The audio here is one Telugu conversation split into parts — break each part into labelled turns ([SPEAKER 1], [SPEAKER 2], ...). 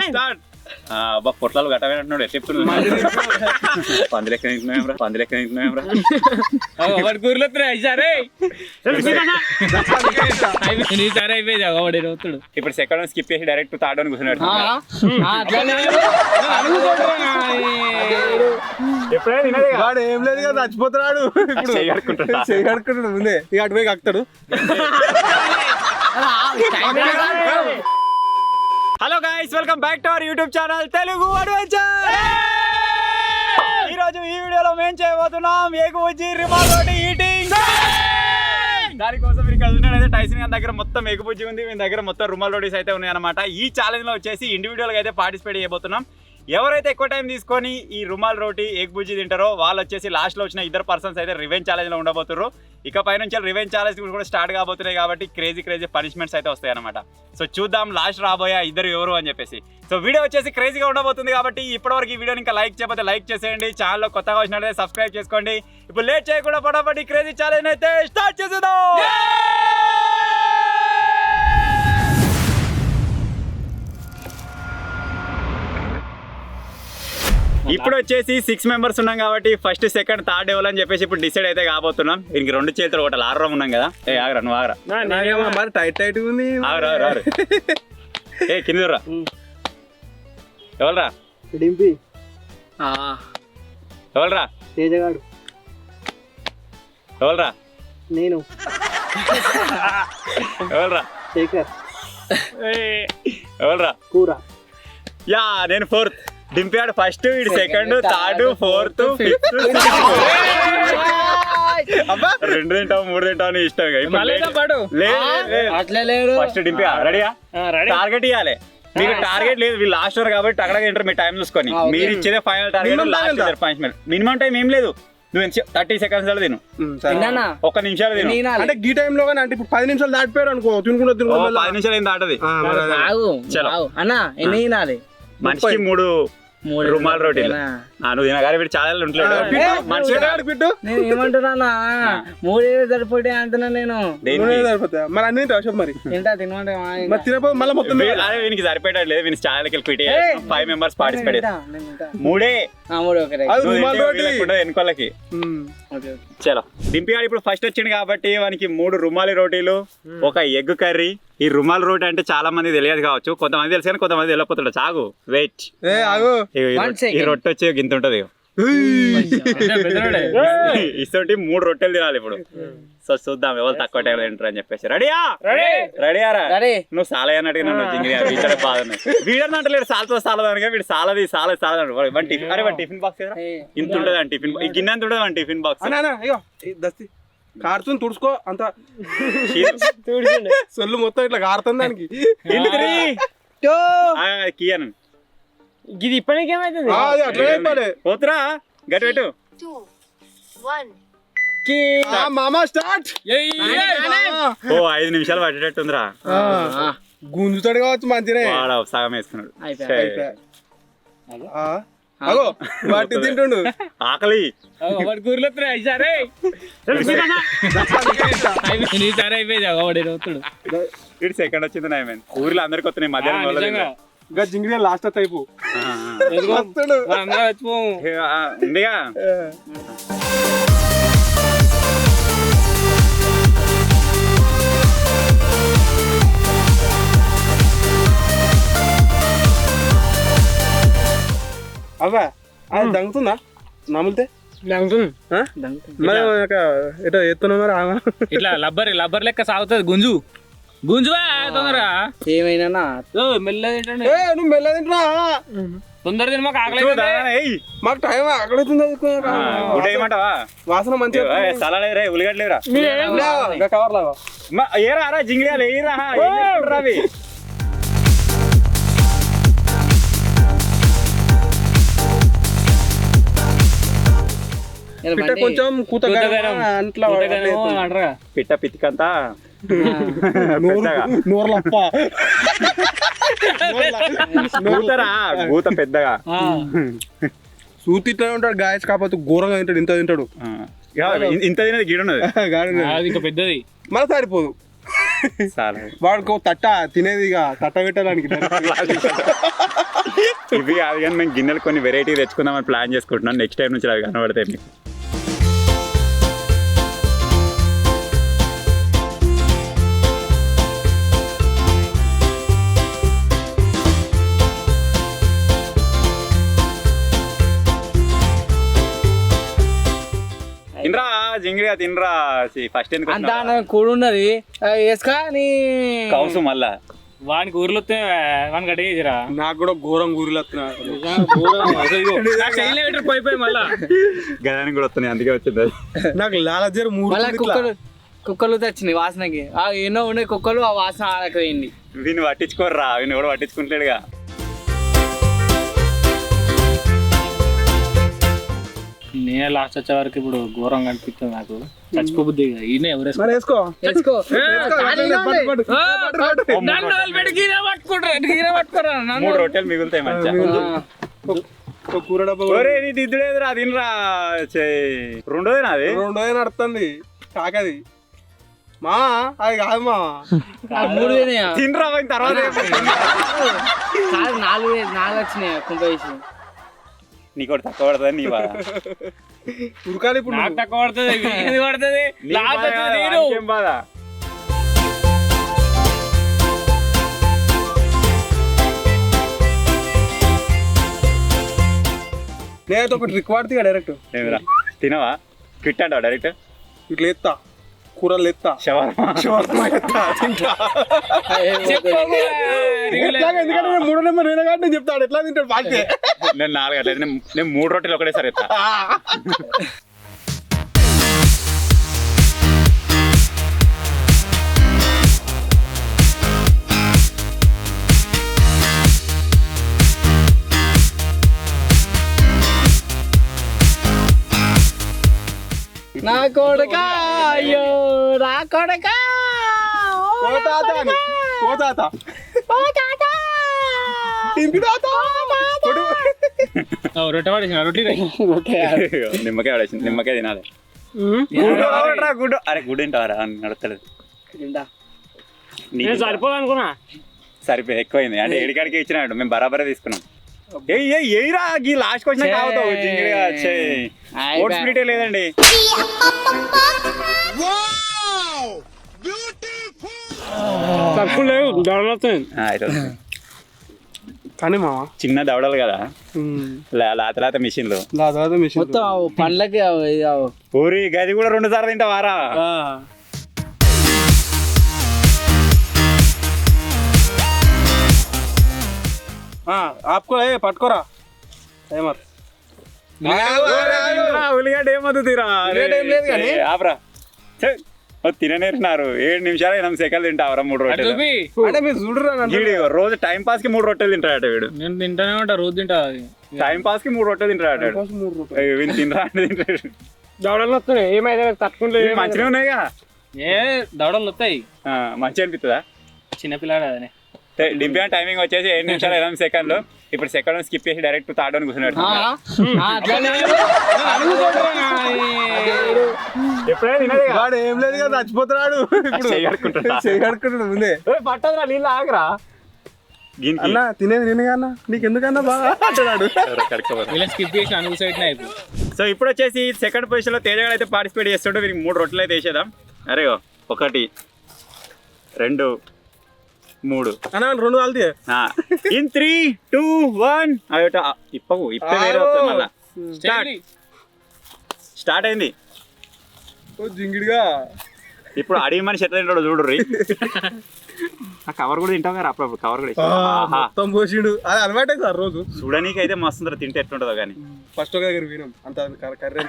[SPEAKER 1] స్టార్ట్. అబ్బా పొట్లాలు గట్టమైనట్టున్నాడు ఎట్లా చెప్తున్నాడు. పందిలెక్క ఇప్పుడు సెకండ్ స్కిప్ చేసి డైరెక్ట్ థర్డ్ అని కూర్చున్నాడు.
[SPEAKER 2] వాడు ఏం లేదు కదా చచ్చిపోతున్నాడు. చేయగడుకుంటాడు ముందే ఇక అటు పోయి కక్కుతాడు.
[SPEAKER 1] Hello guys, welcome back to our YouTube channel Telugu Adventure. ఈ రోజు ఈ వీడియోలో మేము చేయబోతున్నాం ఎగ్ బుజ్జి రుమాల్ రోటీ ఈటింగ్. దానికోసం మీరు ఇక్కడ చూసినట్లయితే టైసన్ గారి దగ్గర మొత్తం ఎగ్ బుజ్జి ఉంది, మీ దగ్గర మొత్తం రుమాల్ రోటీస్ అయితే ఉన్నాయి అనమాట. ఈ ఛాలెంజ్ లో వచ్చేసి ఇండివిజువల్ గా అయితే పార్టిసిపేట్ చేయబోతున్నాం. ఎవరైతే ఎక్కువ టైం తీసుకొని ఈ రుమాల్ రోటీ ఎగ్ బుజ్జి తింటారో వాళ్ళు వచ్చేసి లాస్ట్ లో వచ్చిన ఇద్దరు పర్సన్స్ అయితే రివెంజ్ ఛాలెంజ్ లో ఉండబోతున్నారు. ఇక పైనుంచి రివెంజ్ ఛాలెంజ్ కూడా స్టార్ట్ కాబోతున్నాయి కాబట్టి క్రేజీ పనిష్మెంట్స్ అయితే వస్తాయి అనమాట. సో చూద్దాం లాస్ట్ రాబోయే ఇద్దరు ఎవరు అని చెప్పేసి. సో వీడియో వచ్చేసి క్రేజీగా ఉండబోతుంది కాబట్టి ఇప్పటివరకు ఈ వీడియోని ఇంకా లైక్ చేయకపోతే లైక్ చేసేయండి. ఛానల్లో కొత్తగా వచ్చినట్లయితే సబ్స్క్రైబ్ చేసుకోండి. ఇప్పుడు లేట్ చేయకుండా ఫటాఫట్ క్రేజీ ఛాలెంజ్ అయితే స్టార్ట్ చేసేద్దాం. ఇప్పుడు వచ్చేసి 6 మెంబర్స్ ఉన్నాం కాబట్టి ఫస్ట్ సెకండ్ థర్డ్ ఎవరు అని చెప్పేసి ఇప్పుడు డిసైడ్ అయితే కాబోతున్నాం. ఇంక 2 చేతులు ఒకటి 6 ఉన్నాం కదా. ఏ ఆగరా, నువ్వు ఆగరా.
[SPEAKER 2] మరి టైట్ ఉంది.
[SPEAKER 1] ఆగరా ఏ కింద రా. ఎవరురా ఎవరురా
[SPEAKER 3] తేజగాడు
[SPEAKER 1] ఎవరురా
[SPEAKER 3] నేను
[SPEAKER 1] ఎవరురా
[SPEAKER 3] శేఖర్
[SPEAKER 1] ఎవరురా
[SPEAKER 3] కూర
[SPEAKER 1] యా నేను 4th. డింపాడు ఫస్ట్, వీడు సెకండ్, థర్డ్, 4th, 5th, 2 తింటావు 3 తింటావు అని ఇష్టం.
[SPEAKER 3] అట్లా లేదు.
[SPEAKER 1] ఫస్ట్ డింపా రెడీయా? టార్గెట్ ఇవ్వాలి. మీకు టార్గెట్ లేదు, వీళ్ళు లాస్ట్ వరకు కాబట్టి అక్కడ ఇంటర్ మీ టైం చూసుకొని మీరు ఇచ్చేదే final target. Last punishment minimum time ఏం లేదు. నువ్వు 30 seconds తిను, 1 నిమిషాలు తిను.
[SPEAKER 2] అంటే ఈ టైం లో అంటే ఇప్పుడు 10 నిమిషాలు దాటిపోయారు అనుకో, తినుకుంటూ
[SPEAKER 1] 10 నిమిషాలు ఏం దాటది.
[SPEAKER 3] అన్నా ఎన్ని తినాలి?
[SPEAKER 1] మనిషికి 3 రుమాల్ రోటీలు. నువ్వు తినగానే వీడు చాలా ఉంటాడు.
[SPEAKER 3] నేను ఏమంటున్నా 3 సరిపోతే అంటున్నా నేను.
[SPEAKER 2] మరి అన్ని మరి
[SPEAKER 3] తింటా తినమంటే
[SPEAKER 2] తినపోతే మళ్ళీ మొత్తం
[SPEAKER 1] వీనికి సరిపోయట్లేదు లేదు. వీని ఛానల్కి వెళ్ళి 5 మెంబర్స్ పార్టిసిపేట్ 3 ఎన్నికోళ్ళకి. చలో డింపిగాడు ఇప్పుడు ఫస్ట్ వచ్చింది కాబట్టి వానికి 3 రుమాలి రోటీలు, 1 ఎగ్ కర్రీ. ఈ రుమాల్ రోటీ అంటే చాలా మంది తెలియదు కావచ్చు, కొంతమంది తెలుసు కానీ కొంతమంది తెలియకపోతుండ. చాగు వెయిట్, ఈ రొట్టె వచ్చి గింత ఉంటది. ఇసోటి 3 రొట్టెలు తినాలి ఇప్పుడు. సో చూద్దాం ఎవరు తక్కువ టైం తింటారు అని చెప్పేసి. రెడీయారా? నువ్వు సాల అన్నట్టుగా నన్ను బాధ వీడని అంటలేడు. సాలతో సాలదానిగా వీడు సాలది టిఫిన్. అరే టిఫిన్ బాక్స్ ఇంత ఉంటుంది అని టిఫిన్ గిన్నె అంత ఉంటుంది అని టిఫిన్ బాక్స్.
[SPEAKER 2] కారుతుంది తుడుచుకో అంత సొల్లు మొత్తం ఇట్లా కారుతుంది దానికి.
[SPEAKER 1] కియను
[SPEAKER 3] ఇది ఇప్పటికి ఏమైతుంది?
[SPEAKER 1] పోతురా గట్టి పెట్టు.
[SPEAKER 2] మామా స్టార్ట్.
[SPEAKER 1] 5 నిమిషాలు పట్టేటట్టుందిరా.
[SPEAKER 2] గుంజుతాడు కావచ్చు మంచిగా.
[SPEAKER 1] సగం వేసుకున్నాడు.
[SPEAKER 2] వాటి తింటుండు
[SPEAKER 1] ఆకలి. ఇటు సెకండ్ వచ్చింది నాయన. ఊర్లో అందరికి వస్తున్నాయి మధ్యాహ్నం.
[SPEAKER 2] జింగిరి లాస్ట్ టైపు
[SPEAKER 1] ఉందిగా.
[SPEAKER 2] అవా అది దంగుతుందా? నములితే ఎటో ఎత్తున్నా మరి
[SPEAKER 4] ఇట్లా లబ్బర్ లెక్క సాగుతుంది. గుంజువా తొందరగా.
[SPEAKER 3] ఏమైనా
[SPEAKER 4] మెల్లగా
[SPEAKER 2] నువ్వు మెల్ల తింటున్నా.
[SPEAKER 4] తొందర తిని మాకు ఆకలి,
[SPEAKER 2] మాకు టైం ఆకలితుంది. వాసన మంచిగా
[SPEAKER 1] సలాడ్ రే, ఉల్లిగడ్డలేరా
[SPEAKER 2] కవర్ లాగా
[SPEAKER 1] ఏరా జింగిలి ఏరా రవి.
[SPEAKER 2] కొంచెం కూత
[SPEAKER 1] పిట్ట పితికంతా
[SPEAKER 2] నోర్లప్ప
[SPEAKER 1] గూత పెద్దగా
[SPEAKER 2] సూతి ఇట్లా ఉంటాడు. గాయస్ కాకపోతే ఘోరంగా తింటాడు. ఇంత తింటాడు.
[SPEAKER 1] ఇంత తినేది గిడున్నది
[SPEAKER 4] ఇంకా పెద్దది.
[SPEAKER 2] మళ్ళీ సరిపోదు.
[SPEAKER 1] చాలా
[SPEAKER 2] వాడికి తట్ట తినేది ఇక తట్ట పెట్టడానికి
[SPEAKER 1] ఇవి కాదు కానీ మేము గిన్నెలు కొన్ని వెరైటీ తెచ్చుకుందామని ప్లాన్ చేసుకుంటున్నాం. నెక్స్ట్ టైం నుంచి అవి కనబడతాయి మీకు. తినరా జింగిడిగా తినరా. ఫస్ట్ ఎందుకు
[SPEAKER 3] అంత కూడు ఉన్నది వేసుకా నీ
[SPEAKER 1] కౌసు మళ్ళా
[SPEAKER 4] వానికి ఊర్లో వస్తే వానికి అడిగేదిరా
[SPEAKER 2] నాకు కూడా ఘోరం ఊరిలో
[SPEAKER 4] పోయిపోయి మళ్ళా
[SPEAKER 1] గదానికి కూడా వస్తున్నాయి, అందుకే వచ్చింది అది.
[SPEAKER 2] నాకు లాలజర్
[SPEAKER 3] మళ్ళా
[SPEAKER 2] మూడు
[SPEAKER 3] కుక్కలు తెచ్చినాయి వాసనకి. ఎన్నో ఉన్నాయి కుక్కలు, ఆ వాసన ఆడకపోయింది.
[SPEAKER 1] వీడిని పట్టించుకోర్రా, వీడిని కూడా పట్టించుకుంటాడుగా.
[SPEAKER 4] నేనే లాస్ట్ వచ్చే వరకు ఇప్పుడు ఘోరంగా అనిపిస్తుంది నాకు. చచ్చిపోబుద్ది ఈయన ఎవరేసుకో
[SPEAKER 2] మరి వేసుకో
[SPEAKER 3] తెచ్చుకో.
[SPEAKER 1] మూడు రొట్టెలు మిగులుతాయి మంచిగా.
[SPEAKER 2] కూర డబ్బా
[SPEAKER 1] ఒరే నీ దిద్దులేదురా, తినరా. రెండోదేనా అది?
[SPEAKER 2] రెండోదే నడుతుంది కాకది మా అది కాదు మా
[SPEAKER 3] మూడు వేనాయా?
[SPEAKER 1] తినరా తర్వాత
[SPEAKER 3] కాదు, నాలుగు వచ్చినాయి కుంప వేసి.
[SPEAKER 1] నీకు ఒకటి తక్కువ పడుతుంది నీ బాధ.
[SPEAKER 2] ఉరకాలి ఇప్పుడు
[SPEAKER 4] నాకు తక్కువ పడుతుంది, వీడికి పడుతుంది. లాస్ట్ వచ్చేది నేను.
[SPEAKER 1] ఏం బాధ?
[SPEAKER 2] నేనైతే ఒకటి రిక్వార్డ్ డైరెక్ట్
[SPEAKER 1] ఏమిరా తినవా? క్విట్ అంటావా డైరెక్ట్?
[SPEAKER 2] ఇట్లా ఎత్తా కూరలు ఎత్తా
[SPEAKER 1] షవర్మా
[SPEAKER 4] చెప్పకు.
[SPEAKER 2] ఎందుకంటే నేను 3 నెంబర్ నేను కాబట్టి నేను చెప్తాడు ఎట్లా తింటాడు బాగా.
[SPEAKER 1] నేను 4 అట్లేదు, నేను 3 రొట్టెలు ఒకటేసారి ఎత్తా.
[SPEAKER 3] నా కొడక, అయ్యో నా కొడక,
[SPEAKER 4] రొట్టె పడేసిన రొట్టె
[SPEAKER 1] నిమ్మకాయ పడేసింది, నిమ్మకాయ తినాలి. గుడ్డు అరే గుడ్డు తింటావరా? నడతలేదు.
[SPEAKER 4] నేను సరిపోదు అనుకున్నా.
[SPEAKER 1] సరిపోయి ఎక్కువైంది అంటే ఏడికాడికి ఇచ్చినాడు, మేము బరాబరే తీసుకున్నాం. ఏయిరా ఈ లాస్ట్ క్వశ్చన్ కావుతావు జింగిడిగా ఓట్స్ స్ప్లిటే లేదండి.
[SPEAKER 4] తక్కువ లేవు దొరలు వస్తాయి.
[SPEAKER 2] కానీ మా
[SPEAKER 1] చిన్న దవడలు కదా, లేత మిషన్లు
[SPEAKER 3] మొత్తం పండ్లకి
[SPEAKER 1] ఊరి గది కూడా 2 సార్లు తింటావారా?
[SPEAKER 2] ఆపుకో పట్టుకోరా
[SPEAKER 1] ఉల్లిగడ్డ ఏమద్దు తీరా ఆపరా. తిననేరినారు 7 నిమిషాలు 8 సెకండ్లు తింటావరా 3 రొట్టెలు.
[SPEAKER 2] అంటే మీరు చూడరా
[SPEAKER 1] రోజు టైం పాస్ కి 3 రొట్టెలు తింటాడట వీడు.
[SPEAKER 4] నేను తింటానే ఉంటా, రోజు తింటా.
[SPEAKER 1] టైం పాస్ కి 3 రొట్టెలు తింటాడట వీడు. తినరా అంటే తింటాడు.
[SPEAKER 2] దవడలు వస్తున్నాయి ఏమైతే తట్టుకుంటే
[SPEAKER 1] మంచిగా ఉన్నాయిగా.
[SPEAKER 4] ఏ దవడలు వస్తాయి,
[SPEAKER 1] మంచిగా అనిపిస్తుందా?
[SPEAKER 4] చిన్నపిల్లాడు అదే.
[SPEAKER 1] డింపియా టైమింగ్ వచ్చేసి 7 నిమిషాలు 8 సెకండ్లు. ఇప్పుడు సెకండ్ స్కిప్ చేసి డైరెక్ట్ థర్డ్ అని కూర్చున్నాడు.
[SPEAKER 2] వాడు ఏం లేదు కదా చచ్చిపోతున్నాడు చేయగడుకుంటాడు ముందే.
[SPEAKER 1] పట్టదురా నీళ్ళు ఆగరా.
[SPEAKER 2] అన్న తినేది నేను అన్న నీకు ఎందుకన్నా బాగా అంటున్నాడు.
[SPEAKER 4] స్కిప్ చేసి అనుకు సైడ్ అయిపోయి.
[SPEAKER 1] సో ఇప్పుడు వచ్చేసి సెకండ్ పొజిషన్ లో తేజగాడు అయితే పార్టిసిపేట్ చేస్తుంటే వీరికి 3 రొట్టెలు అయితే వేసేద్దాం. అరే 1 2 3
[SPEAKER 2] అన్న 2 కాలితే
[SPEAKER 1] ఇన్ 3 2 1 అయ్యట ఇప్పకు ఇప్పే వేరే వస్తుంది మళ్ళా. స్టార్ట్ అయింది.
[SPEAKER 2] జింగిడిగా
[SPEAKER 1] ఇప్పుడు అడిగి మనిషి ఎట్లా తింటాడో చూడుర్రి. ఆ కవర్ కూడా తింటావు కదా అప్పుడప్పుడు. కవర్ కూడా
[SPEAKER 2] మొత్తం పోసిండు అది అలవాటే సార్ రోజు
[SPEAKER 1] చూడనీకి అయితే మస్తు తింటే ఎట్లుంటుందో కానీ.
[SPEAKER 2] ఫస్ట్ ఒక దగ్గర వినం అంత కర్రీ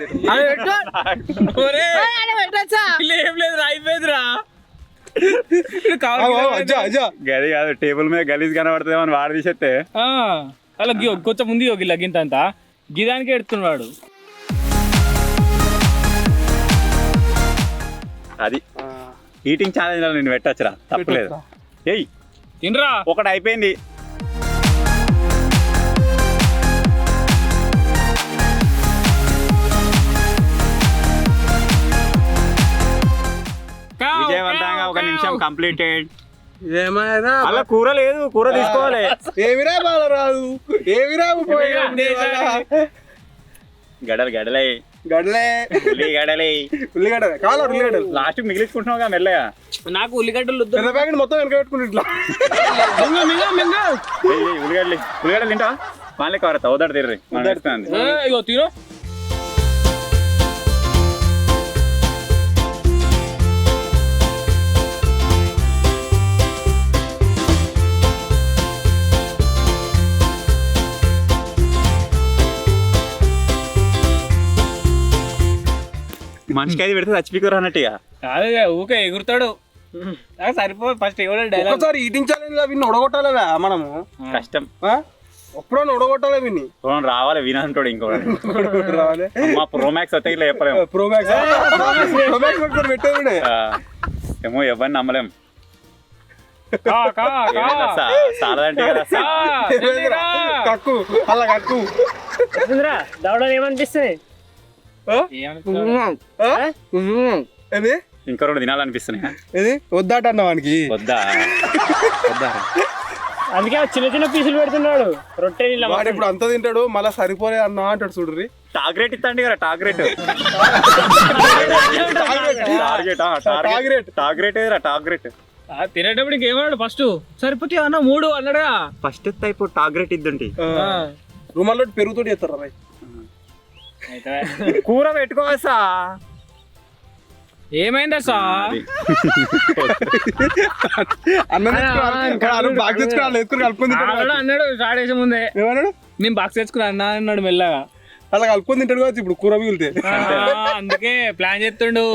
[SPEAKER 4] ఏం లేదు అయిపోయిందిరా.
[SPEAKER 1] గది కాదు టేబుల్ మీద గలీజ్ కనబడుతుంది అని వాడు తీసేస్తే
[SPEAKER 4] అలా కొంచెం ముందు గిల్లంత అంతా గిదానికి ఎడుతున్నాడు.
[SPEAKER 1] అది ఈటింగ్ ఛాలెంజ్ నేను పెట్టచ్చురా, తప్పలేదు. ఏయ్
[SPEAKER 4] తినరా.
[SPEAKER 1] ఒకటి అయిపోయింది. విజయవంతంగా 1 నిమిషం కంప్లీటెడ్.
[SPEAKER 2] ఏమైనా
[SPEAKER 1] అలా కూర లేదు, కూర తీసుకోవాలి.
[SPEAKER 2] ఏమిరా బాల రాదు, ఏమిరా ఉపయోగం
[SPEAKER 1] గడలు గడలే
[SPEAKER 2] గడ్లే
[SPEAKER 1] గడలే
[SPEAKER 2] ఉల్లిగడ్డ కావాలి ఉల్లిగడ్డలు
[SPEAKER 1] లాస్ట్ మిగిలించుకుంటున్నావుగా మెల్లగా.
[SPEAKER 3] నాకు ఉల్లిగడ్డలు వద్దు.
[SPEAKER 2] పెద్ద ప్యాకెట్ మొత్తం వెనక పెట్టుకుంటే ఇట్లా
[SPEAKER 1] ఉల్లిగడ్డలు తింటా వాళ్ళే కవర తౌదట తిర్రి
[SPEAKER 4] ఇగో తిను.
[SPEAKER 1] మనిషికి అది పెడితే చచ్చిపోయారు అన్నట్టుగా.
[SPEAKER 4] అదే ఊకే ఎగురుతాడు. నాకు సరిపో ఫస్ట్ ఎవరో డైలాగ్
[SPEAKER 2] ఒకసారి ఈటింగ్ ఛాలెంజ్ విన్ని ఒడగొట్టాలిగా మనము.
[SPEAKER 1] కష్టం.
[SPEAKER 2] ఎప్పుడో ఒడగొట్టాలి విన్ని.
[SPEAKER 1] రావాలి వినంటాడు ఇంకోటి.
[SPEAKER 2] రావాలి
[SPEAKER 1] మా ప్రోమాక్స్ వస్తే ఇట్లా చెప్పలేము.
[SPEAKER 2] ప్రోమాక్స్ పెట్టేది
[SPEAKER 1] ఏమో ఎవరిని నమ్మలేం. సారదంటే
[SPEAKER 2] కక్కు అలా కక్కు
[SPEAKER 3] దవడలు ఏమనిపిస్తుంది?
[SPEAKER 2] ఏది
[SPEAKER 1] ఇంకా రెండు తినాలనిపిస్తున్నాయి.
[SPEAKER 2] ఏది వద్దాట అన్న వానికి
[SPEAKER 1] వద్దా వద్దా
[SPEAKER 3] అందుకే చిన్న చిన్న పీసులు పెడుతున్నాడు రొట్టె.
[SPEAKER 2] వాడు ఇప్పుడు అంత తింటాడు మళ్ళీ సరిపోలే అన్న అంటాడు చూడ్రి.
[SPEAKER 1] టార్గెట్ ఇస్తాండి కదా టార్గెట్ టార్గెట్
[SPEAKER 4] తినేటప్పుడు ఇంకేమన్నాడు ఫస్ట్ సరిపోతే అన్న 3 అన్నాడుగా.
[SPEAKER 1] ఫస్ట్ అయిపో టార్గెట్ ఇద్దండి.
[SPEAKER 2] రుమాల్లో పెరుగుతోటి చేస్తారు రాయ్.
[SPEAKER 1] కూర పెట్టుకోవచ్చా?
[SPEAKER 4] ఏమైందా సార్? అన్నాడు స్టార్ట్ చేసే ముందే.
[SPEAKER 2] ఏమన్నాడు?
[SPEAKER 4] నేను బాక్స్ తెచ్చుకున్నా అన్న అన్నాడు మెల్లగా.
[SPEAKER 2] అలా కలుపుకొని తింటాడు కావచ్చు ఇప్పుడు కూర మిగిలితే.
[SPEAKER 4] అందుకే ప్లాన్ చేస్తుండు.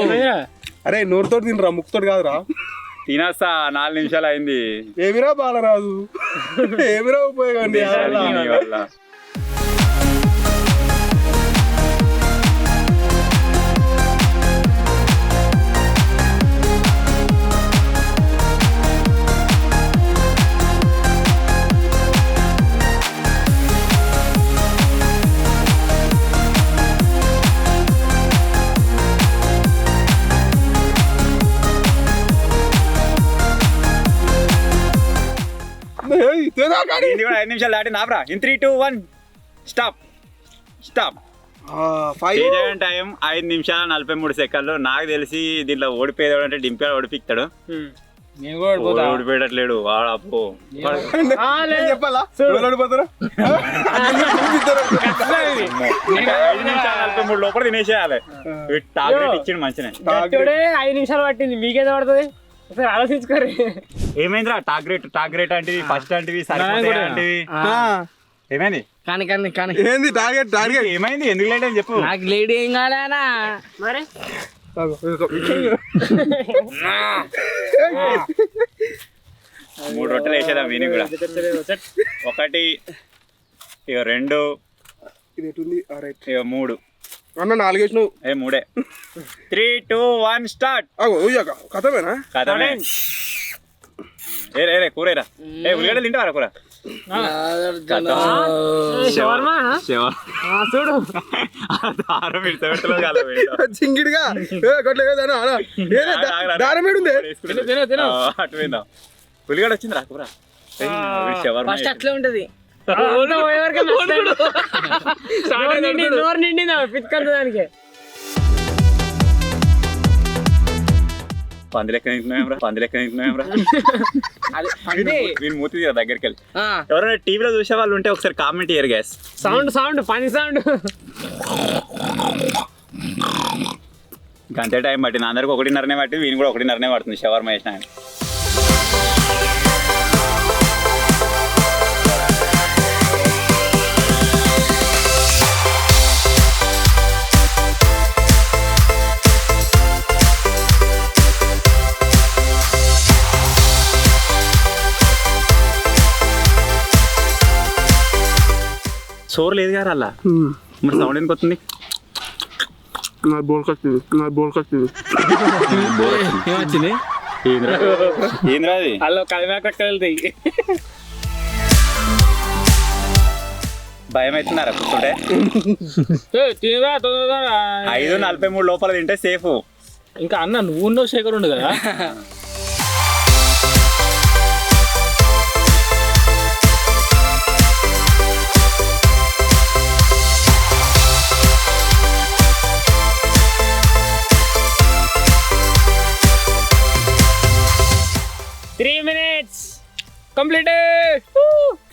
[SPEAKER 2] అరే నోరుతో తినరా ముక్కుతోటి కాదురా.
[SPEAKER 1] తినస్తా 4 నిమిషాలు అయింది.
[SPEAKER 2] ఏమిరా బాలరాదు, ఏమిరా ఉపయోగం
[SPEAKER 1] వల్ల. ఇది కూడా 5 నిమిషాలు దాటి నాబ్రా. In 3, 2, 1 stop stop. టైం 5 నిమిషాల 43 సెకండ్లు. నాకు తెలిసి దీంట్లో ఓడిపోయేవాడు అంటే డింపాడు ఓడిపిస్తాడు. ఓడిపోయేటట్లేడు వాడపో.
[SPEAKER 2] చెప్పాలా ఓడిపోతారు?
[SPEAKER 1] 5 నిమిషాల 43 లోపల తినేసేయాలి. టార్గెట్ ఇచ్చిండు మంచిగా.
[SPEAKER 3] 5 నిమిషాలు పట్టింది, మీకేదో పడుతుంది ఆలోచించుకోరు.
[SPEAKER 1] ఏమైందిరా టార్గెట్ అంటే ఫస్ట్ అంటే సరిపోతాయి. ఏమైంది
[SPEAKER 3] కానీ కానీ కానీ
[SPEAKER 2] ఏంది టార్గెట్
[SPEAKER 1] ఏమైంది? ఎందుకు లేట్ అని చెప్పు.
[SPEAKER 3] నాకు లేడీ ఏం కాలేనా మరి
[SPEAKER 1] 3 రొట్టెలు వేసేదా మీనింగ్ కూడా. 1 ఇక 2 ఇక 3
[SPEAKER 2] అన్న 4 వేసినావు.
[SPEAKER 1] 3. 3, 2, 1 స్టార్ట్.
[SPEAKER 2] కథమేనా?
[SPEAKER 1] కథమే. ఏ కూరేరా. ఉల్లిగడ్డలు తింటావారా కూర?
[SPEAKER 3] చూడు
[SPEAKER 2] చింగిడిగా దారం ఏడుంది.
[SPEAKER 1] ఉల్లిగడ్డ వచ్చిందిరా కూర.
[SPEAKER 3] ఫస్ట్ అట్లే ఉంటది. నోరు నిండిందా పిచ్చుకంత దానికి.
[SPEAKER 1] పంది లెక్క తింటున్నాం. వీళ్ళు మూతి దగ్గరికి వెళ్ళి ఎవరైనా టీవీలో చూసే వాళ్ళు ఉంటే ఒకసారి కామెంట్ చేయరు గ్యాస్.
[SPEAKER 3] సౌండ్ పని సౌండ్.
[SPEAKER 1] గంటే టైం పట్టింది అందరికి. 1:30 పట్టింది. వీని కూడా 1:30 పడుతుంది షవర్మా వేసిన. సోర్ లేదు గారు అలా. మరి సౌండ్ ఎందుకు వస్తుంది?
[SPEAKER 3] ఏమొచ్చింది?
[SPEAKER 1] ఏంద్రా అది?
[SPEAKER 4] అలా కలిమాక వెళ్తాయి.
[SPEAKER 1] భయం అవుతున్నారా కూర్చుంటే?
[SPEAKER 4] 5:43
[SPEAKER 1] లోపల తింటే సేఫ్.
[SPEAKER 4] ఇంకా అన్న నువ్వు శేఖర్ ఉండు కదా.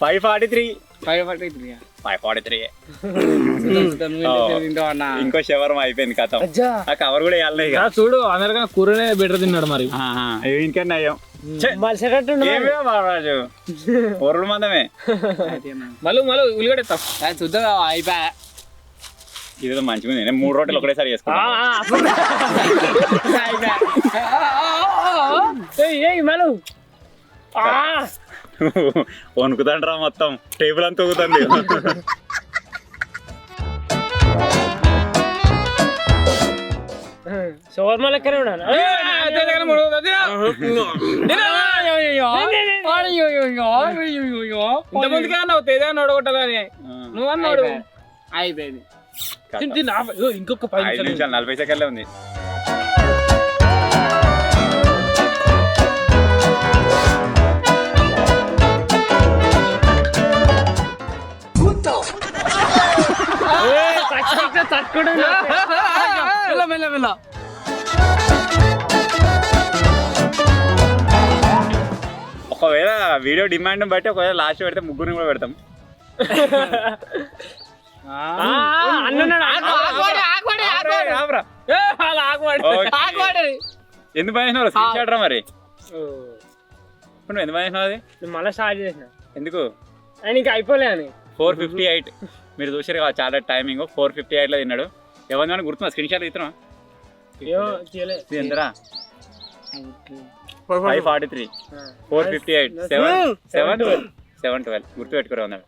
[SPEAKER 1] 543.
[SPEAKER 3] 543.
[SPEAKER 1] 543.
[SPEAKER 3] తింటావు అన్న.
[SPEAKER 1] ఇంకో షవర్మ అయిపోయింది కథం. ఆ కవర్ కూడా వేయాలి ఇక.
[SPEAKER 4] చూడు అందరికన్నా కూరనే బెటర్ తిన్నాడు మరి.
[SPEAKER 1] ఇంకన్నా అయ్యాం రాజు ఒర్రుడు మందమే.
[SPEAKER 4] మళ్ళీ ఉల్లిగడ్డ ఎత్తాం.
[SPEAKER 3] చూద్దాం అయిపోయా.
[SPEAKER 1] ఇదేదో మంచిగా ఉంది. నేను 3 రోటీలు ఒకటేసారి చేసుకున్నా.
[SPEAKER 4] మళ్ళీ
[SPEAKER 1] వణుకుతాండ్రా మొత్తం టేబుల్ అంతా ఊగుతుంది.
[SPEAKER 4] షవర్మా లెక్కనే ఉన్నాను. ఇంతమందికి అన్నావు తేజాన్ని ఓడగొట్టాలని. నువ్వు అన్నాడు
[SPEAKER 3] అయిపోయింది.
[SPEAKER 4] ఇంకొక
[SPEAKER 1] 5 నిమిషాలు 40 సెకండ్లే ఉంది. ఒకవేళ వీడియో డిమాండ్ బట్టి ఒకవేళ లాస్ట్ పెడితే ముగ్గురిని కూడా పెడతాం. ఎందుకు పనిచేసినావు స్క్రీన్ షాట్ రా మరి? నువ్వు ఎందుకు పనిచేసినావు అది?
[SPEAKER 4] మళ్ళీ స్టార్ట్ చేసిన
[SPEAKER 1] ఎందుకు?
[SPEAKER 4] నీకు అయిపోలే అని.
[SPEAKER 1] 458 మీరు చూసారు కదా చాలా టైమింగ్. 458 లో తిన్నాడు. ఎవరిని గుర్తున్నా స్క్రీన్ షాట్ ఇస్తున్నా ఎంతరా? 543 458 712 గుర్తు పెట్టుకురా ఉన్నాడు.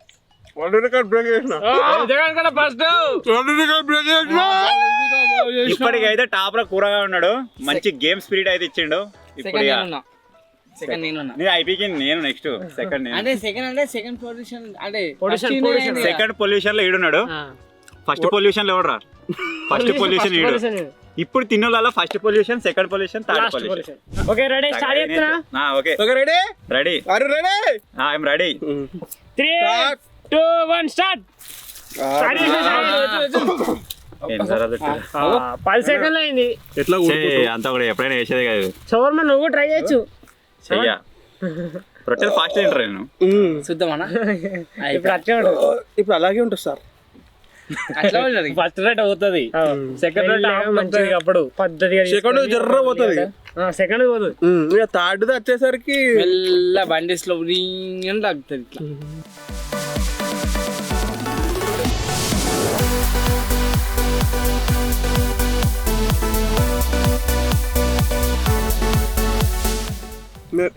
[SPEAKER 1] ఇప్పటికైతే టాప్ లో కూరగా ఉన్నాడు. మంచి గేమ్ స్పిరిట్ అయితే ఇచ్చిండు. ఇప్పుడు నేను ఐపీకి నేను నెక్స్ట్ సెకండ్ సెకండ్ పొల్యూషన్ లో ఈడున్నాడు. ఫస్ట్ పొల్యూషన్ లో ఎవడరా? ఫస్ట్ పొల్యూషన్ ఈడు. ఇప్పుడు తిన్నోళ్ళ first portion, second portion, third portion.
[SPEAKER 4] Okay ready start చేస్తున్నా.
[SPEAKER 1] Okay ready ready I'm ready.
[SPEAKER 4] 3 2 1 start. 10 సెకండ్లు అయింది.
[SPEAKER 2] ఎట్లా
[SPEAKER 1] అంతా కూడా ఎప్పుడైనా వేసేదే కాదు.
[SPEAKER 4] షవర్మా నువ్వు ట్రై చేయొచ్చు.
[SPEAKER 1] చెయ్యా రొట్టెలు ఫాస్ట్ తింటారు. నేను
[SPEAKER 3] చూద్దామన్నా.
[SPEAKER 2] ఇప్పుడు అలాగే ఉంటుంది సార్.
[SPEAKER 4] ఫస్ట్ రేట్ అవుతుంది, సెకండ్ రేట్ మంచిది. అప్పుడు పద్ధతిగా
[SPEAKER 2] సెకండ్ జర్ర పోతుంది,
[SPEAKER 4] సెకండ్ పోతుంది.
[SPEAKER 2] థర్డ్ వచ్చేసరికి
[SPEAKER 3] మెల్ల బండి స్లో తగ్గుతుంది. ఇట్లా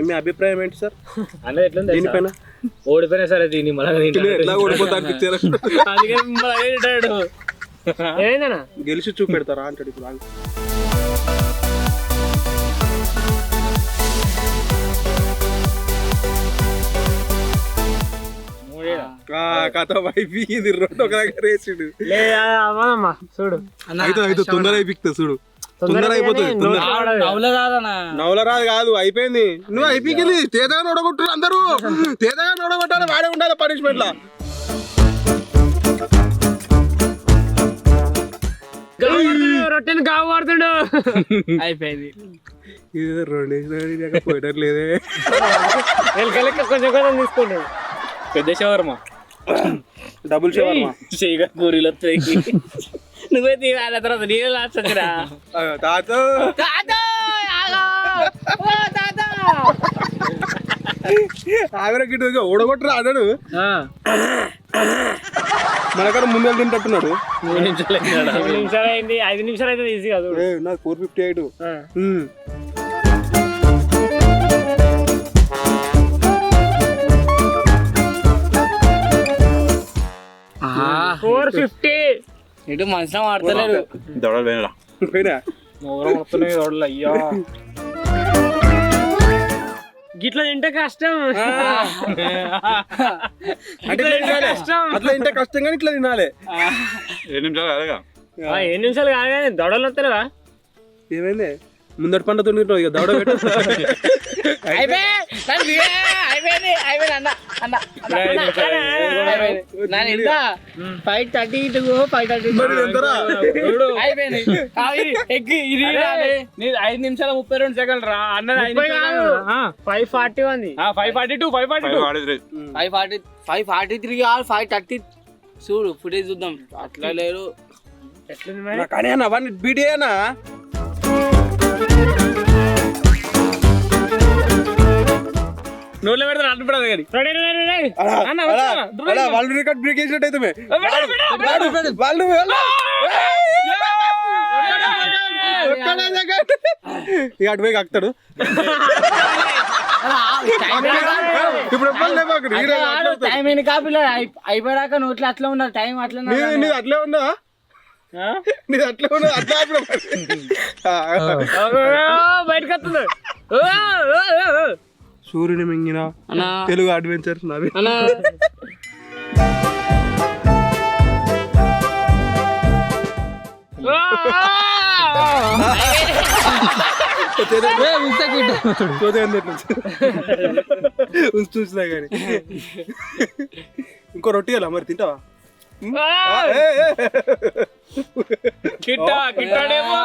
[SPEAKER 2] మీ అభిప్రాయం ఏంటి సార్?
[SPEAKER 4] అంటే ఎట్లా
[SPEAKER 2] దీనిపైన
[SPEAKER 4] ఓడిపోయినా సరే దీన్ని మళ్ళీ
[SPEAKER 2] ఎట్లా ఓడిపోతా అనిపించారు?
[SPEAKER 4] ఏమైందన్నా
[SPEAKER 2] గెలిచి చూపెడతారా అంటాడు ఇప్పుడు. కథ వైపు ఇది రెండు ఒక దగ్గర వేసిడు.
[SPEAKER 4] అవ్వదమ్మా చూడు,
[SPEAKER 2] అయితే తొందర అయిపోతుంది చూడు, తొందర అయిపోతుంది. నవల రాదు కాదు, అయిపోయింది. నువ్వు అయిపోయి తేదగా నోడగొట్టు, అందరూ తేదగా నోడగొట్టాలి, వాడే ఉండాలి పనిష్మెంట్ లా.
[SPEAKER 4] రొట్టెని కాపాడుతుడు
[SPEAKER 3] అయిపోయింది.
[SPEAKER 2] ఇది రెండు పోయటం లేదే,
[SPEAKER 4] లెక్క కొంచెం కొంచెం తీసుకుంటాడు.
[SPEAKER 3] పెద్ద షవర్మా,
[SPEAKER 2] డబుల్ షవర్మా,
[SPEAKER 3] చేయగా పూరీలు వస్తాయి. నువ్వే తీరాలి, తర్వాత నేను లాస్ట్ వచ్చిరా.
[SPEAKER 2] ఆవిరకి ఓడగొట్టరా అన్నాడు. మనకన్నా ముందు తింటున్నాడు.
[SPEAKER 4] 3 నిమిషాలు అయింది, 5 నిమిషాలు అయితే ఈజీ కాదు.
[SPEAKER 2] నాకు 458.
[SPEAKER 4] 450.
[SPEAKER 3] ఇటు మనసులో మాడతలేడు.
[SPEAKER 1] దొడలు పోయినా
[SPEAKER 4] దొడలు. అయ్యా గిట్లా తింటే కష్టం,
[SPEAKER 2] అట్లా తింటే కష్టం కానీ ఇట్లా తినాలి.
[SPEAKER 1] 7 నిమిషాలు కాదుగా,
[SPEAKER 4] 7 నిమిషాలు కాదు కానీ దొడలు వస్తలేవా?
[SPEAKER 2] ఏమైంది ముందటి పంట తింటావు ఇక దౌడ పెట్టు.
[SPEAKER 3] అయిపోయింది అన్న అన్న నేను ఎంత 5:30 to 5:30
[SPEAKER 2] మరి ఎంతరా?
[SPEAKER 3] అయిపోయింది ఎగ్గి ఇది
[SPEAKER 4] 5 నిమిషాల 32 సెకండ్లు రా అన్నది
[SPEAKER 3] 5:40 ఉంది
[SPEAKER 4] 5:42
[SPEAKER 3] 5:43 కాదు 5:30 చూడు ఫుటేజ్ చూద్దాం అట్లా లేరు ఎట్లుంది మరి
[SPEAKER 2] కానీ అన్న అవన్నీ బీటీ అన్న
[SPEAKER 4] నోట్లో పెడతాను అడ్డుపడదు కానీ
[SPEAKER 2] వాళ్ళు రికార్డ్ బ్రేక్ చేసినట్టు అయితే వాళ్ళు ఇక అటు పోయి కక్తాడు ఇప్పుడు
[SPEAKER 3] టైం ఎన్ని కాపీలో అయిపోయాక నోట్లో అట్లా ఉన్నారు టైం అట్లా
[SPEAKER 2] నీది అట్లే ఉందా నీది అట్లే ఉందా అట్లా
[SPEAKER 3] బయటకు వస్తుంది
[SPEAKER 2] సూర్యుని మింగిన తెలుగు అడ్వెంచర్స్ నావి చూసినా కానీ ఇంకో రొట్టి అలా మరి తింటావా
[SPEAKER 4] కిట్టాడేమో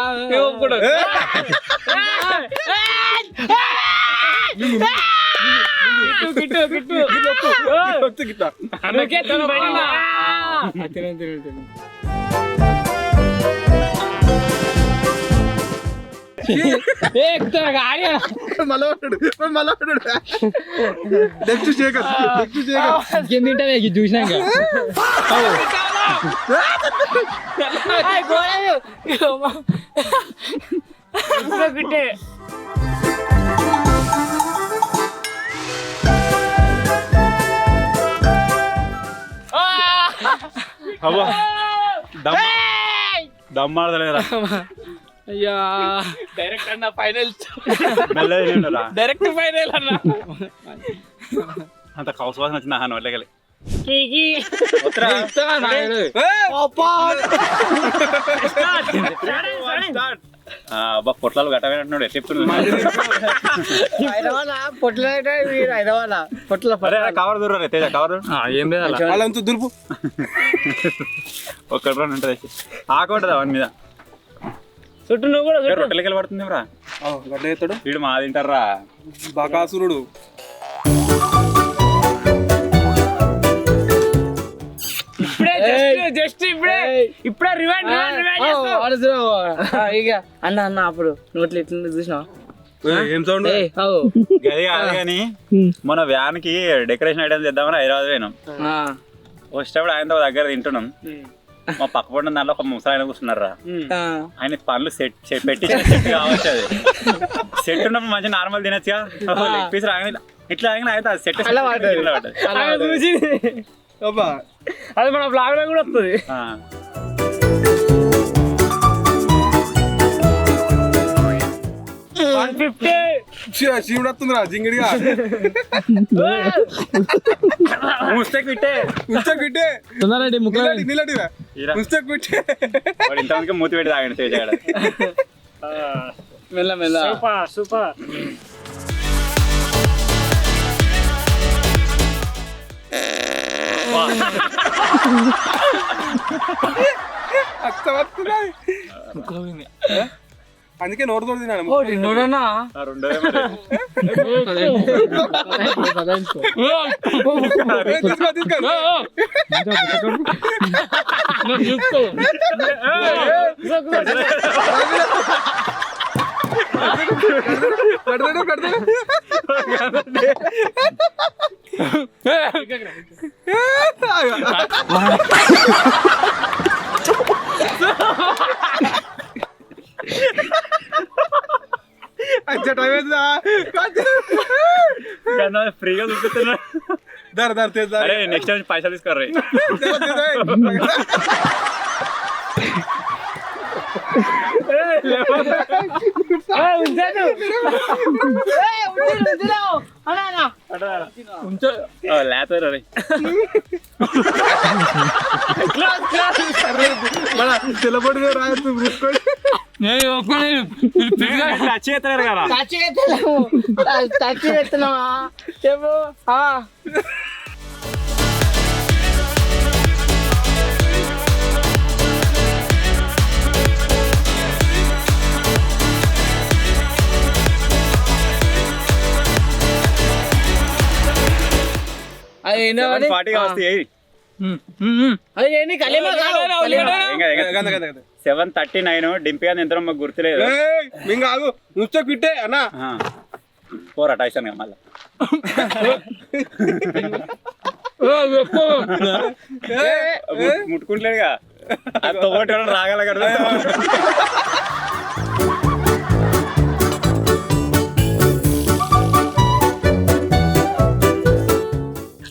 [SPEAKER 4] అందుకే
[SPEAKER 3] చూసినాక
[SPEAKER 1] దమ్మాడలేరా
[SPEAKER 3] అయ్యా
[SPEAKER 4] డైరెక్ట్ అన్న ఫైనల్
[SPEAKER 1] మెల్లరా
[SPEAKER 4] డైరెక్ట్ ఫైనల్ అన్న
[SPEAKER 1] అంత కౌసు వాసన వచ్చింది ఆహా నోట్లకెళ్ళి అబ్బా పొట్లాలు గట్టవేనంటున్నాడు కవర్ దూర తేజ కవర్
[SPEAKER 4] ఏం లేదు
[SPEAKER 2] వాళ్ళంతా దులుపు
[SPEAKER 1] ఒక్కటి రెండు ఉంటుంది ఆకుంటుంది అవన్నీ మీద
[SPEAKER 3] చుట్టూ నువ్వు కూడా
[SPEAKER 1] రొట్టెలకెళ్ళి పడుతుంది రా
[SPEAKER 2] గడ్డ ఎత్తాడు
[SPEAKER 1] వీడు మా తింటారా
[SPEAKER 2] బకాసురుడు
[SPEAKER 3] ఇప్పుడే రివైండ్ ఇక అన్న అన్న అప్పుడు నోట్లు ఎట్లా చూసినా
[SPEAKER 2] ఏం సౌండ్
[SPEAKER 1] గది కాదు కానీ మన వ్యాన్ కి డెకరేషన్ ఐటమ్స్ చేద్దామని హైదరాబాద్ పోయినాం వచ్చేటప్పుడు ఆయనతో దగ్గర తింటున్నాం మా పక్క పడిన దాంట్లో ఒక ముసలాయన కూర్చున్నారా ఆయన పనులు సెట్ పెట్టి సెట్ కావచ్చు అది సెట్ ఉన్నప్పుడు మంచి నార్మల్ తినచ్చుగా లెగ్ పీస్ రాగానే ఇట్లా రాగానే అయితే సెట్
[SPEAKER 3] అది మన బ్లాగ్ లో కూడా వస్తుంది
[SPEAKER 2] శివుడు వస్తుందిరా జింగిడిగా
[SPEAKER 1] ముస్తక్ పెట్టే
[SPEAKER 2] నిలటివా ముస్తక్ పెట్టే
[SPEAKER 1] ఇంతమందికి మూతి పెట్టి తాగండి తేజ
[SPEAKER 3] మెల్ల మెల్ల
[SPEAKER 4] సూపర్
[SPEAKER 2] అందుకే నోరు తోడు తిన్నాను
[SPEAKER 3] నోడన్నా
[SPEAKER 1] ఫ్రీగా చూపిస్తున్నా నెక్స్ట్ టైం పైసలు తీసుకోర్రీ లేతారు
[SPEAKER 2] తెల్లబడి రాయొచ్చు
[SPEAKER 1] టచ్ చేస్తలేరు కదా
[SPEAKER 3] టచ్ చేస్తున్నావా చెప్పు అది ఏంటో
[SPEAKER 1] 40గా వస్తాయి 7:39 డింపి అని ఎంత మాకు గుర్తులేదు
[SPEAKER 2] మేము కాదు నువ్వు పిట్టే అన్నా
[SPEAKER 1] పోరా టైసన్ మళ్ళీ ముట్టుకుంటలేడుగా అది తోటి రాగల కదా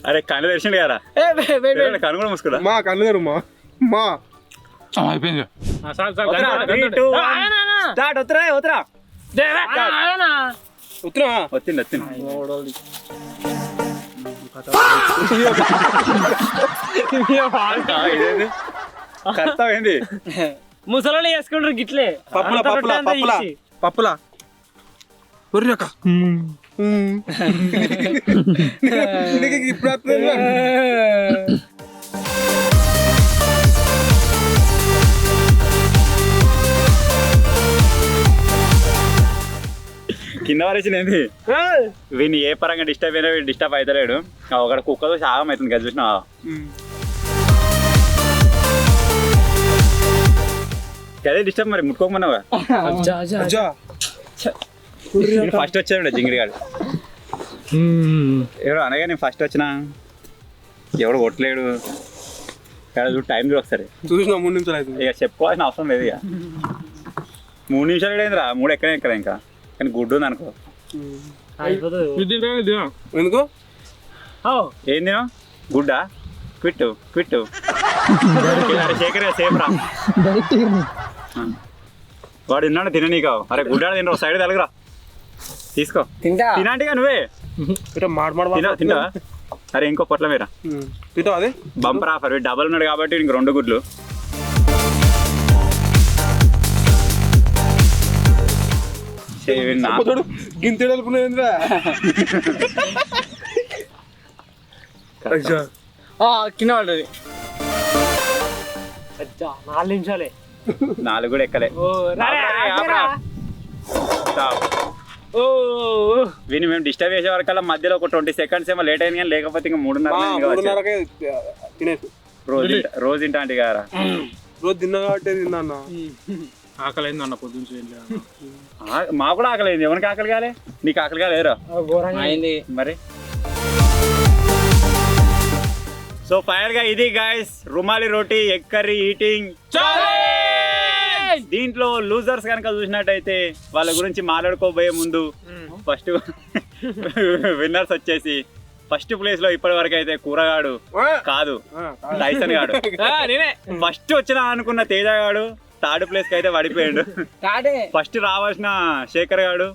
[SPEAKER 1] అరే కన్ను తెరిచిండు కదా కన్ను కూడా మూసుకురా
[SPEAKER 2] మా కన్ను తెరు మా
[SPEAKER 4] అయిపోయింది
[SPEAKER 1] స్టార్ట్ వద్దురా వద్దురా
[SPEAKER 2] ఉత్తరా
[SPEAKER 1] వచ్చింది ఇదేంది కర్త ఏంది
[SPEAKER 3] ముసలోళ్ళు వేసుకుంటారు గిట్లే
[SPEAKER 2] పప్పులా ఒర్రక ఇప్పుడు
[SPEAKER 1] కింద వారేసింది వీని ఏ పరంగా డిస్టర్బ్ అయినా వీడు డిస్టర్బ్ అవుతలేడు ఒకటి కుక్కతో శాగం అవుతుంది కదా చూసినా అదే డిస్టర్బ్ మరి ముట్టుకోమన్నావా ఫస్ట్ వచ్చాడు జింగిడి గాడు ఎవరు అనగా నేను ఫస్ట్ వచ్చినా ఎవడు కొట్టలేడు చూడు టైం చూడు ఒకసారి
[SPEAKER 2] చూసిన 3 నిమిషాలు అవుతుంది
[SPEAKER 1] ఇక చెప్పుకోవాల్సిన అవసరం లేదు ఇక 3 నిమిషాలు ఏందిరా 3 ఎక్కడ ఇంకా కానీ గుడ్డు ఉంది అనుకో
[SPEAKER 2] ఎందుకు
[SPEAKER 1] ఏంది గుడ్డా క్విట్టు శేఖర్ సేఫ్ రా వాడు తిన్నాడు తిననీకా అరే గుడ్డా తిన సైడ్ తలగరా తీసుకో తినంటిగా నువ్వే తింటా అరే ఇంకో పొట్ల మీరా
[SPEAKER 2] అదే
[SPEAKER 1] బంపర్ ఆఫర్ డబల్ ఉన్నాడు కాబట్టి ఇంక 2 గుడ్లు
[SPEAKER 2] గింతేడుకునేంద్రా
[SPEAKER 3] కింద పడ్డది 4 నిమిషాలే
[SPEAKER 1] 4 కూడా ఎక్కలే విని మేము డిస్టర్బ్ చేసే వరకల్లా మధ్యలో ఒక 20 సెకండ్స్ ఏమో లేట్ అయింది కానీ లేకపోతే ఇంకా 3:30
[SPEAKER 2] తినేసి
[SPEAKER 1] రోజు తింటా అంటే కదా
[SPEAKER 2] రోజు తిన్నా కాబట్టి తిన్నా అన్న
[SPEAKER 4] ఆకలి అయింది అన్న పొద్దున్న
[SPEAKER 1] మా కూడా ఆకలి అయింది ఎవరికి ఆకలి కాలే నీకు ఆకలి కాలేరా
[SPEAKER 3] అయింది
[SPEAKER 1] మరి సో ఫైనల్ గా ఇది గైస్ రుమాలి రోటీ ఎగ్ కర్రీ ఈటింగ్ దీంట్లో లూజర్స్ కనుక చూసినట్టయితే వాళ్ళ గురించి మాట్లాడుకోబోయే ముందు ఫస్ట్ విన్నర్స్ వచ్చేసి ఫస్ట్ ప్లేస్ లో ఇప్పటి వరకు అయితే కూరగాడు కాదు టైసన్ గాడు ఫస్ట్ వచ్చిన అనుకున్న తేజ గాడు 3rd ప్లేస్ కి అయితే పడిపోయాడు ఫస్ట్ రావాల్సిన శేఖర్ గాడు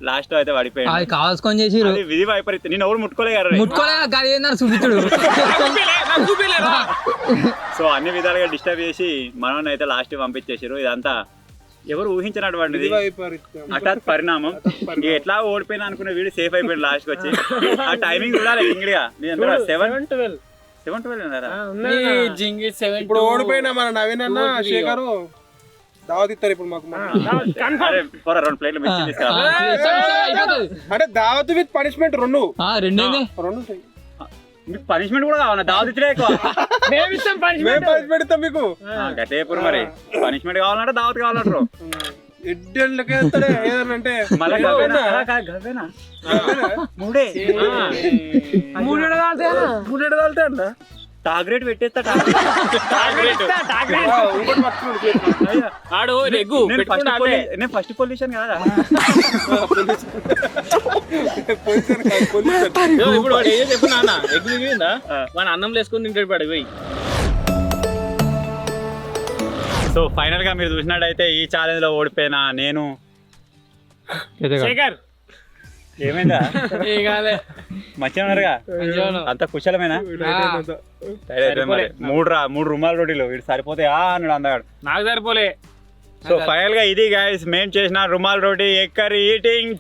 [SPEAKER 1] లాస్ట్ అయితే పడిపోయాడు
[SPEAKER 5] కావాల్సుకొని చేసి
[SPEAKER 1] విధి వైపరీత్యం నేను ఎవరు ముట్టుకోలేదు సో అన్ని విధాలుగా డిస్టర్బ్ చేసి మనం అయితే లాస్ట్ పంపించేసారు ఇదంతా ఎవరు ఊహించినటువంటిది హఠాత్ పరిణామం ఎట్లా ఓడిపోయినా అనుకున్న వీడు సేఫ్ అయిపోయాడు లాస్ట్ కి వచ్చి ఆ టైమింగ్ చూడాలి ఇంగిడిగా 7:12
[SPEAKER 2] ఇప్పుడు ఓడిపోయినా మన నవీన్ అన్న శేఖరు దావత్ ఇస్తారు ఇప్పుడు మాకు
[SPEAKER 1] 2 ప్లేట్లు మిర్చి తీసుకురా
[SPEAKER 2] అంటే దావత్ విత్ పనిష్మెంట్ 2
[SPEAKER 1] మీకు పనిష్మెంట్ కూడా కావాలా దావత్ ఇచ్చే ఎక్కువ
[SPEAKER 2] పనిష్మెంట్ ఇస్తాం మీకు
[SPEAKER 1] గట్టేపురు మరి పనిష్మెంట్ కావాలంటే దావత్ కావాలంటారు
[SPEAKER 2] ఎడ్డెళ్ళకే ఇస్తాడే ఏదనంటే
[SPEAKER 1] మూడే
[SPEAKER 2] అన్న
[SPEAKER 1] టార్గెట్ పెట్టేస్తా నేను ఫస్ట్ పొల్యూషన్ కదా
[SPEAKER 4] ఇప్పుడు వాడు ఏదో చెప్పు నాన్న ఎగ్ మిగిలిందా వాడు అన్నం వేసుకొని తింటాడు పడి పోయి
[SPEAKER 1] సో ఫైనల్ గా మీరు చూసినట్టయితే ఈ ఛాలెంజ్ లో ఓడిపోయినా నేను
[SPEAKER 4] శేఖర్
[SPEAKER 1] ఏమైందా మంచిగా ఉన్నారుగా అంత కుశలమేనా 3 రుమాల రోటీలు వీడు సరిపోతాయా అన్నాడు అందగాడు
[SPEAKER 4] నాకు సరిపోలే
[SPEAKER 1] సో ఫైనల్ గా ఇది గైస్ మేము చేసిన rumal roti egg curry eating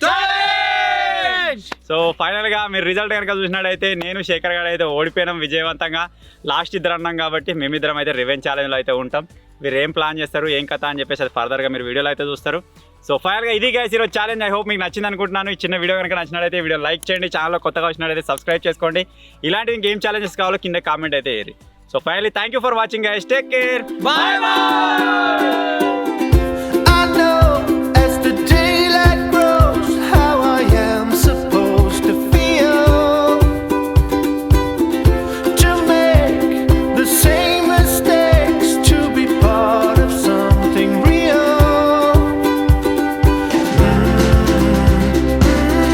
[SPEAKER 1] so final గా మీరు రిజల్ట్ కనుక చూసినట్టయితే నేను శేఖర్ గారు అయితే ఓడిపోయినాం విజయవంతంగా. లాస్ట్ ఇద్దరు అన్నాం కాబట్టి మేమిద్దరం అయితే రివెంజ్ ఛాలెంజ్లో అయితే ఉంటాం. మీరు ఏం ప్లాన్ చేస్తారు ఏం కథ అని చెప్పేసి అది ఫర్దర్గా మీరు వీడియోలో అయితే చూస్తారు. సో ఫైనల్గా ఇది గైస్ ఈరోజు ఛాలెంజ్. ఐ హోప్ మీకు నచ్చింది అనుకుంటున్నాను. ఈ చిన్న వీడియో కనుక నచ్చినట్లయితే వీడియో లైక్ చేయండి. ఛానల్లో కొత్తగా వచ్చినట్లయితే సబ్స్క్రైబ్ చేసుకోండి. ఇలాంటి ఇంకేం ఛాలెంజెస్ కావాలో కింద కామెంట్ అయితే వేయండి. So finally thank you for watching guys. Take care. Bye bye.